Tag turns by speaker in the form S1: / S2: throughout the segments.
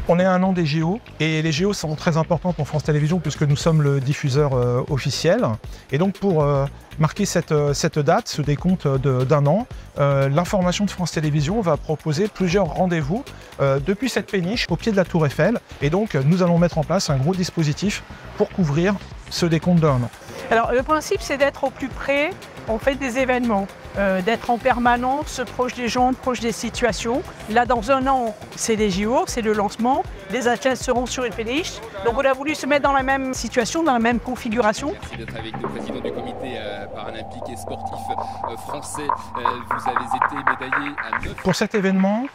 S1: On est à un an des JO et les JO sont très importants pour France Télévisions puisque nous sommes le diffuseur officiel. Et donc pour marquer cette date, ce décompte d'un an, l'information de France Télévisions va proposer plusieurs rendez-vous depuis cette péniche au pied de la Tour Eiffel. Et donc nous allons mettre en place un gros dispositif pour couvrir ce décompte d'un an.
S2: Alors le principe c'est d'être au plus près, on fait des événements, d'être en permanence proche des gens, proche des situations. Là dans un an c'est les JO, c'est le lancement, les athlètes seront sur une péniche. Donc on a voulu se mettre dans la même situation, dans la même configuration.
S3: Merci d'être avec nous, président du comité paralympique et sportif français. Vous avez été médaillé à 9.
S1: Pour cet événement,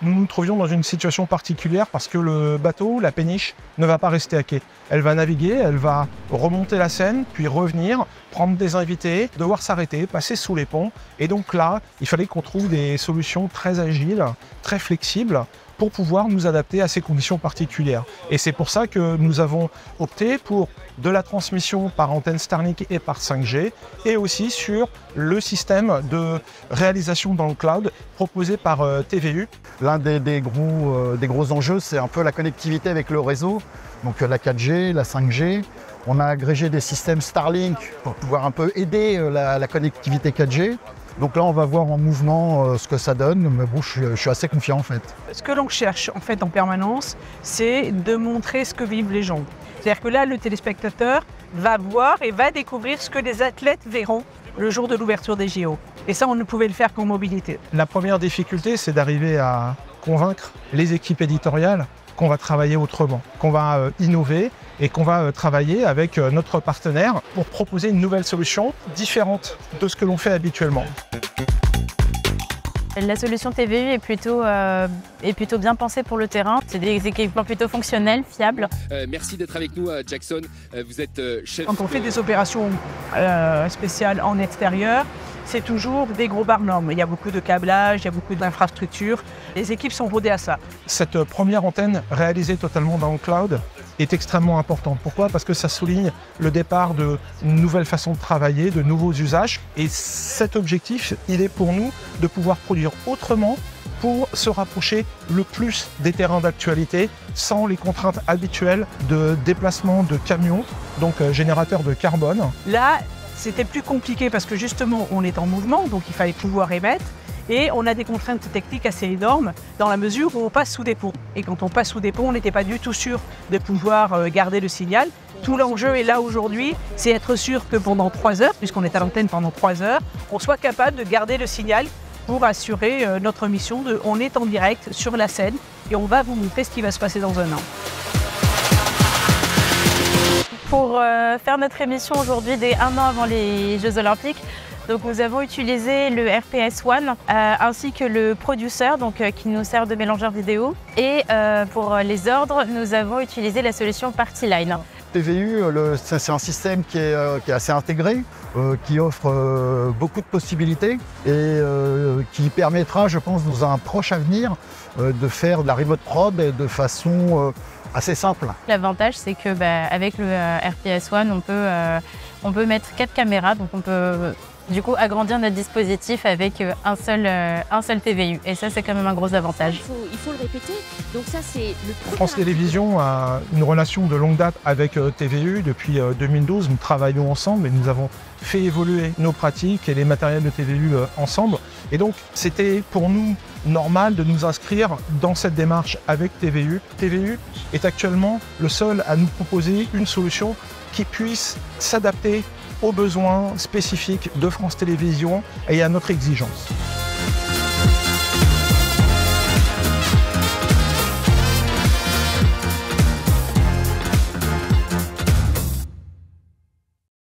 S1: nous nous trouvions dans une situation particulière parce que le bateau, la péniche, ne va pas rester à quai. Elle va naviguer, elle va remonter la Seine, puis revenir, prendre des invités, devoir s'arrêter, passer sous les ponts. Et donc là, il fallait qu'on trouve des solutions très agiles, très flexibles, pour pouvoir nous adapter à ces conditions particulières. Et c'est pour ça que nous avons opté pour de la transmission par antenne Starlink et par 5G, et aussi sur le système de réalisation dans le cloud proposé par TVU.
S4: L'un des gros enjeux, c'est un peu la connectivité avec le réseau, donc la 4G, la 5G. On a agrégé des systèmes Starlink pour pouvoir un peu aider la connectivité 4G. Donc là, on va voir en mouvement ce que ça donne, mais bon, je suis assez confiant en fait.
S2: Ce que l'on cherche en fait en permanence, c'est de montrer ce que vivent les gens. C'est-à-dire que là, le téléspectateur va voir et va découvrir ce que les athlètes verront le jour de l'ouverture des JO. Et ça, on ne pouvait le faire qu'en mobilité.
S1: La première difficulté, c'est d'arriver à convaincre les équipes éditoriales qu'on va travailler autrement, qu'on va innover et qu'on va travailler avec notre partenaire pour proposer une nouvelle solution différente de ce que l'on fait habituellement.
S5: La solution TVU est plutôt bien pensée pour le terrain. C'est des équipements plutôt fonctionnels, fiables.
S3: Merci d'être avec nous, Jackson. Vous êtes chef.
S2: Quand on fait des opérations spéciales en extérieur, c'est toujours des gros barnums. Il y a beaucoup de câblage, il y a beaucoup d'infrastructures. Les équipes sont rodées à ça.
S1: Cette première antenne réalisée totalement dans le cloud est extrêmement importante. Pourquoi? Parce que ça souligne le départ d'une nouvelle façon de travailler, de nouveaux usages. Et cet objectif, il est pour nous de pouvoir produire autrement pour se rapprocher le plus des terrains d'actualité sans les contraintes habituelles de déplacement de camions, donc générateurs de carbone.
S2: Là, c'était plus compliqué parce que justement, on est en mouvement, donc il fallait pouvoir émettre. Et on a des contraintes techniques assez énormes dans la mesure où on passe sous des ponts. Et quand on passe sous des ponts, on n'était pas du tout sûr de pouvoir garder le signal. Tout l'enjeu est là aujourd'hui, c'est être sûr que pendant 3 heures, puisqu'on est à l'antenne pendant 3 heures, on soit capable de garder le signal pour assurer notre mission de on est en direct sur la scène et on va vous montrer ce qui va se passer dans un an.
S5: Pour faire notre émission aujourd'hui, dès 1 an avant les Jeux Olympiques, donc nous avons utilisé le RPS One ainsi que le Producer qui nous sert de mélangeur vidéo. Et pour les ordres, nous avons utilisé la solution PartyLine.
S4: TVU, c'est un système qui est assez intégré, qui offre beaucoup de possibilités et qui permettra, je pense, dans un proche avenir, de faire de la remote prod de façon assez simple.
S5: L'avantage, c'est que avec le RPS One, on peut mettre 4 caméras, donc on peut du coup agrandir notre dispositif avec un seul TVU. Et ça, c'est quand même un gros avantage.
S6: Il faut le répéter. Donc ça, c'est le premier.
S1: France Télévisions a une relation de longue date avec TVU. Depuis 2012, nous travaillons ensemble et nous avons fait évoluer nos pratiques et les matériels de TVU ensemble. Et donc, c'était pour nous normal de nous inscrire dans cette démarche avec TVU. TVU est actuellement le seul à nous proposer une solution qui puisse s'adapter aux besoins spécifiques de France Télévisions et à notre exigence.